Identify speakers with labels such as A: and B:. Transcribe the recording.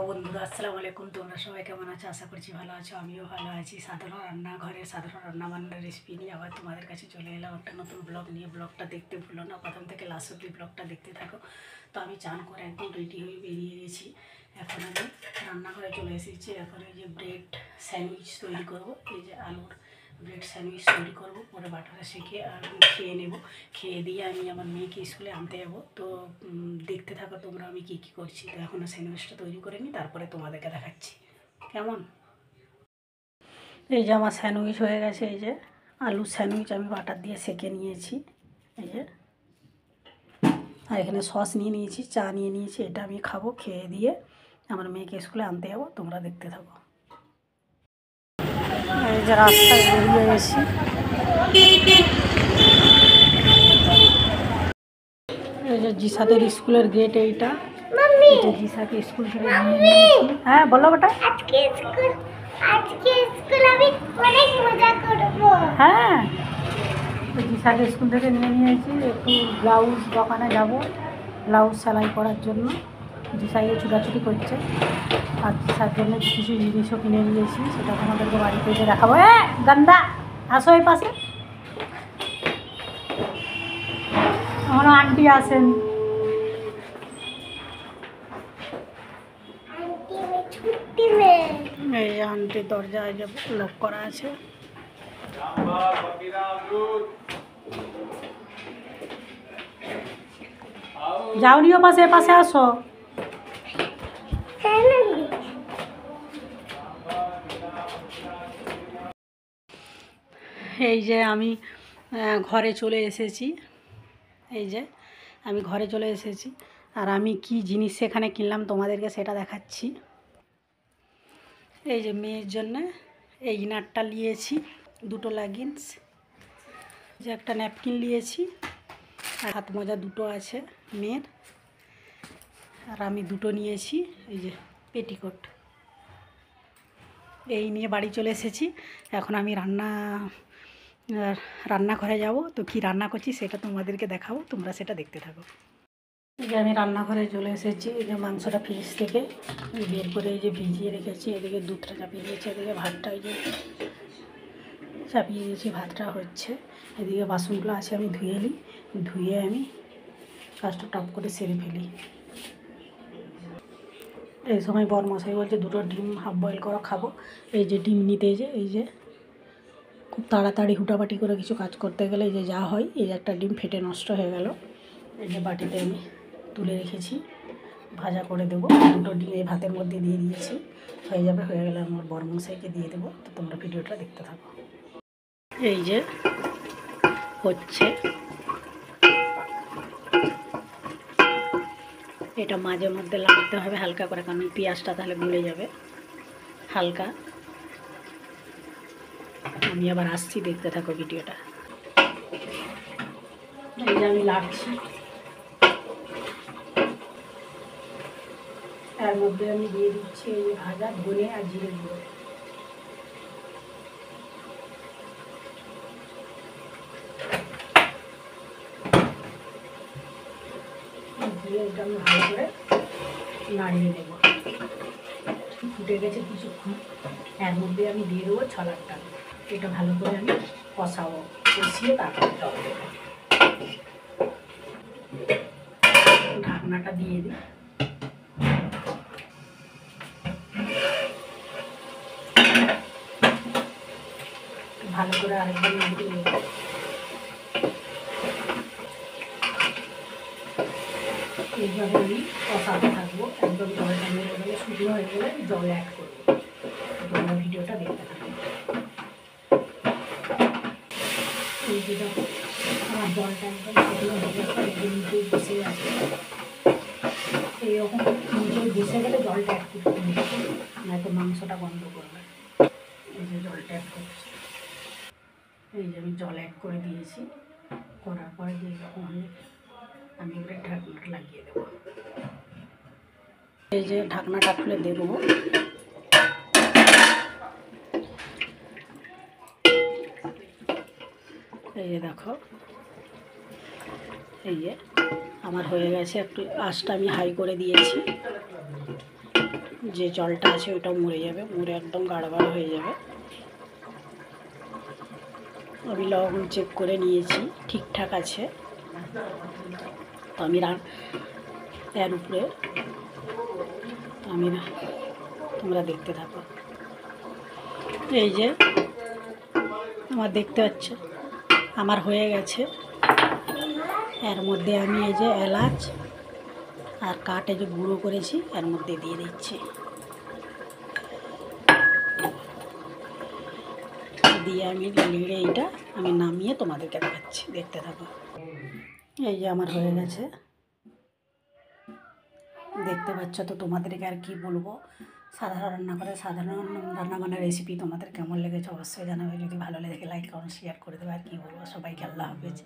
A: বন্ধুরা আসসালামু আলাইকুম। তোমরা সবাই কেমন আছো? আশা করছি ভালো আছো। আমিও ভালো আছি। সাধারণ রান্নাঘরের সাধারণ রান্নাবান্নার রেসিপি নিয়ে আবার তোমাদের কাছে চলে এলাম একটা নতুন ব্লগ নিয়ে। ব্লগটা দেখতে ভুলো না, প্রথম থেকে লাস্ট অব্দি ব্লগটা দেখতে থাকো। তো আমি চান করে একদম রেডি হয়ে বেরিয়ে গেছি। এখন আমি রান্নাঘরে চলে এসেছি। এখন এই যে ব্রেড স্যান্ডউইচ তৈরি করব। এই যে আলুর ব্রেড স্যান্ডউইচ তৈরি করব, পরে বাটারে শিখে আর খেয়ে নেব। খেয়ে দিয়ে আমি আমার মেয়েকে স্কুলে আনতে যাবো। তো দেখতে থাকো তোমরা আমি কী কী করছি। তো এখনও স্যান্ডউইচটা তৈরি করে নিই, তারপরে তোমাদেরকে দেখাচ্ছি কেমন। এই যে আমার স্যান্ডউইচ হয়ে গেছে। এই যে আলুর স্যান্ডউইচ আমি বাটার দিয়ে সেঁকে নিয়েছি। এই যে আর এখানে সস নিয়ে নিয়েছি, চা নিয়ে নিয়েছি। এটা আমি খাবো, খেয়ে দিয়ে আমার মেয়েকে স্কুলে আনতে যাবো। তোমরা দেখতে থাকো। এই যে রাস্তায় বেরিয়ে গেছি। এই যে জিসাদের স্কুলের গেট এইটা। জিসাকে স্কুল থেকে নিয়ে নিয়েছি। হ্যাঁ বলো বেটা। আজকে স্কুল আমি অনেক মজা করব। হ্যাঁ, জিসাকে স্কুল থেকে নিয়ে নিয়েছি। একটু ব্লাউজ দোকানে যাব, ব্লাউজ সেলাই করার জন্য। জিসাইয়ে ছুটাছুটি করছে। আর জিসার জন্য কিছু জিনিসও কিনে নিয়েছি, সেটা তোমাদেরকে বাড়িতে এসে দেখাবো। হ্যাঁ গান্দা, আসো এই পাশে। আমার আন্টি আসেন। এই যে আন্টির দরজায় যে লক করা আছে। যাওনিও পাশে, পাশে আসো। এই যে আমি ঘরে চলে এসেছি। এই যে আমি ঘরে চলে এসেছি। আর আমি কি জিনিস সেখানে কিনলাম তোমাদেরকে সেটা দেখাচ্ছি। এই যে মেয়ের জন্য এই ইনারটা নিয়েছি, দুটো লেগিংস, যে একটা ন্যাপকিন নিয়েছি, আর হাত মোজা দুটো আছে মেয়ের। আর আমি দুটো নিয়েছি এই যে পেটিকোট। এই নিয়ে বাড়ি চলে এসেছি। এখন আমি রান্নাঘরে যাব। তো কি রান্না করছি সেটা তোমাদেরকে দেখাবো, তোমরা সেটা দেখতে থাকো। এই যে আমি রান্নাঘরে চলে এসেছি। এই যে মাংসটা ফ্রিজ থেকে বের করে এই যে ভিজিয়ে রেখেছি। এদিকে দুধটা চাপিয়ে দিয়েছি, এদিকে ভাতটা এই যে চাপিয়ে দিয়েছি, ভাতটা হচ্ছে। এদিকে বাসনগুলো আছে, আমি ধুয়ে নিই। ধুয়ে আমি কাজটা টপ করে সেরে ফেলি। এই সময় বরমশাই বলছে দুটো ডিম হাফ বয়েল করা খাবো। এই যে ডিম নিতে, এই যে খুব তাড়াতাড়ি হুটাপাটি করে কিছু কাজ করতে গেলে এই যে যা হয়। এই যে একটা ডিম ফেটে নষ্ট হয়ে গেল। এই যে বাটিতে আমি তুলে রেখেছি, ভাজা করে দেবো। দুটো ডিম এই ভাতের মধ্যে দিয়ে দিয়েছি, হয়ে যাবে। হয়ে গেলে আমার বরমশাইকে দিয়ে দেবো। তো তোমরা ভিডিওটা দেখতে থাকো। এই যে হচ্ছে, এটা মাঝে মধ্যে লাগতে হবে হালকা করে, কারণ পেঁয়াজটা তাহলে গলে যাবে হালকা। আমি আবার আসছি, দেখতে থাকো ভিডিওটা। এই যে আমি লাগছি, তার মধ্যে আমি দিয়ে দিচ্ছি এই ভাজা ধনে আর জিরে গুঁড়ো। দিয়ে এটা আমি ভালো করে নাড়িয়ে দেব। ফুটে গেছে কিছুক্ষণ, এর মধ্যে আমি দিয়ে দেবো ছোলার ডাল। এটা ভালো করে আমি কষাবো, কষিয়ে তারপরে জল দেবো। ঢাকনাটা দিয়ে দিই। ভালো করে আরেকবার নাড়িয়ে নেব। এইভাবে আমি কষাতে থাকবো, একদম জলটা মেরে গেলে, শুকনো হয়ে গেলে জল অ্যাড করবো। তোমরা ভিডিওটা দেখতে থাকো। এই যে দেখো আমার জলটা একদম শুকনো হয়ে গেছে, একদম নিচেই বসে আছে। এইরকম নিচেই বসে গেলে জলটা অ্যাড করতে হবে, নয়তো মাংসটা গন্ধ করবে। এই যে জলটা অ্যাড করছি। এই যে আমি জল অ্যাড করে দিয়েছি। করার পরে যে এরকম হলে আমি এবারে ঢাকনাটা লাগিয়ে দেবো। এই যে ঢাকনাটা খুলে দেবো। এই যে দেখো, এই যে আমার হয়ে গেছে। একটু আঁচটা আমি হাই করে দিয়েছি, যে জলটা আছে ওটাও মরে যাবে, মরে একদম গাঢ় হয়ে যাবে। আমি লবণ চেক করে নিয়েছি, ঠিকঠাক আছে। তো আমি এর উপরে আমি তোমরা দেখতে থাকো। এই যে আমার দেখতে পাচ্ছ আমার হয়ে গেছে। এর মধ্যে আমি এই যে এলাচ আর কাঠে যে গুঁড়ো করেছি এর মধ্যে দিয়ে দিচ্ছি, দিয়ে আমি নেড়ে এইটা আমি নামিয়ে তোমাদেরকে দেখাচ্ছি, দেখতে থাকো। এই যে আমার হয়ে গেছে, দেখতে পাচ্ছ। তো তোমাদেরকে আর কি বলবো, সাধারণ রান্না করে সাধারণ রান্নাবান্নার রেসিপি তোমাদের কেমন লেগেছে অবশ্যই জানাবে। যদি ভালো লেগে লাইক কমেন্ট শেয়ার করে দেবে। আর কি বলবো, সবাইকে আল্লাহ হাফেজ।